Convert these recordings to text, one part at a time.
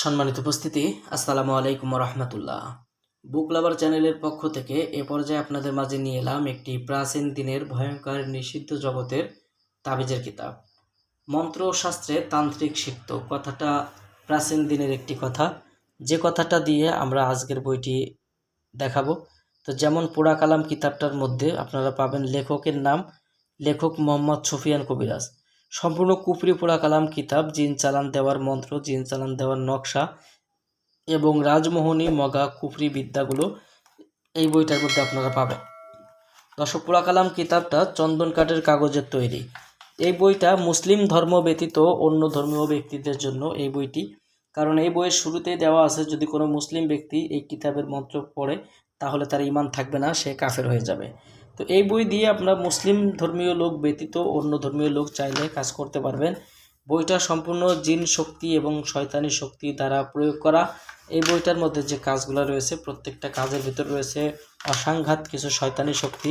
সম্মানিত উপস্থিতি, আসসালামু আলাইকুম রহমতুল্লাহ। বুক লাভার চ্যানেলের পক্ষ থেকে এ পর্যায়ে আপনাদের মাঝে নিয়ে এলাম একটি প্রাচীন দিনের ভয়ঙ্কর নিষিদ্ধ জগতের তাবিজের কিতাব। মন্ত্র শাস্ত্রে তান্ত্রিক শিখত কথাটা প্রাচীন দিনের একটি কথা, যে কথাটা দিয়ে আমরা আজকের বইটি দেখাবো। তো যেমন পোড়া কালাম কিতাবটার মধ্যে আপনারা পাবেন লেখকের নাম, লেখক মোহাম্মদ সুফিয়ান কবিরাজ। সম্পূর্ণ কুফরি পোড়া কালাম কিতাব, জিন চালান দেওয়ার মন্ত্র, জিন চালান দেওয়ার নকশা এবং রাজমোহনী মগা কুফরি বিদ্যাগুলো এই বইটার মধ্যে আপনারা পাবেন। দর্শক, পোড়া কালাম কিতাবটা চন্দন কাঠের কাগজের তৈরি। এই বইটা মুসলিম ধর্ম ব্যতীত অন্য ধর্মীয় ব্যক্তিদের জন্য এই বইটি, কারণ এই বইয়ের শুরুতেই দেওয়া আছে যদি কোনো মুসলিম ব্যক্তি এই কিতাবের মন্ত্র পড়ে তাহলে তার ঈমান থাকবে না, সে কাফের হয়ে যাবে। তো এই বই দিয়ে আপনারা মুসলিম ধর্মীয় লোক ব্যতীত অন্য ধর্মীয় লোক চাইলে কাজ করতে পারবেন। বইটা সম্পূর্ণ জিন শক্তি এবং শয়তানি শক্তি দ্বারা প্রয়োগ করা। এই বইটার মধ্যে যে কাজগুলো রয়েছে প্রত্যেকটা কাজের ভিতর রয়েছে অসাংঘাত কিছু শয়তানি শক্তি,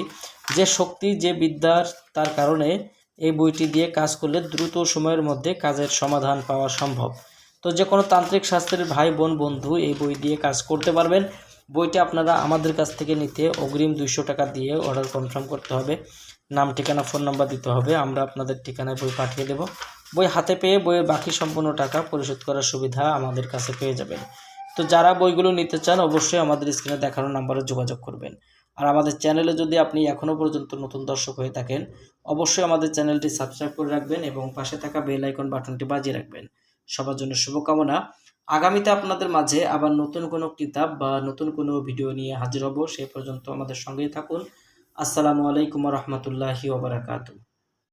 যে শক্তি যে বিদ্যার তার কারণে এই বইটি দিয়ে কাজ করলে দ্রুত সময়ের মধ্যে কাজের সমাধান পাওয়া সম্ভব। তো যে কোনো তান্ত্রিক শাস্ত্রের ভাই বোন বন্ধু এই বই দিয়ে কাজ করতে পারবেন। বইটি আপনারা আমাদের কাছ থেকে নিতে অগ্রিম 200 টাকা দিয়ে অর্ডার কনফার্ম করতে হবে। নাম, ঠিকানা, ফোন নাম্বার দিতে হবে, আমরা আপনাদের ঠিকানায় বই পাঠিয়ে দেব। বই হাতে পেয়ে বইয়ের বাকি সম্পূর্ণ টাকা পরিশোধ করার সুবিধা আমাদের কাছে পেয়ে যাবেন। তো যারা বইগুলো নিতে চান অবশ্যই আমাদের স্ক্রিনে দেখানো নাম্বারে যোগাযোগ করবেন। আর আমাদের চ্যানেলে যদি আপনি এখনও পর্যন্ত নতুন দর্শক হয়ে থাকেন অবশ্যই আমাদের চ্যানেলটি সাবস্ক্রাইব করে রাখবেন এবং পাশে থাকা বেল আইকন বাটনটি বাজিয়ে রাখবেন। সবার জন্য শুভকামনা। আগামীতে আপনাদের মাঝে আবার নতুন কোনো কিতাব বা নতুন কোনো ভিডিও নিয়ে হাজির হব। সেই পর্যন্ত আমাদের সঙ্গেই থাকুন। আসসালামু আলাইকুম রহমতুল্লাহি ওয়া বারাকাতুহু।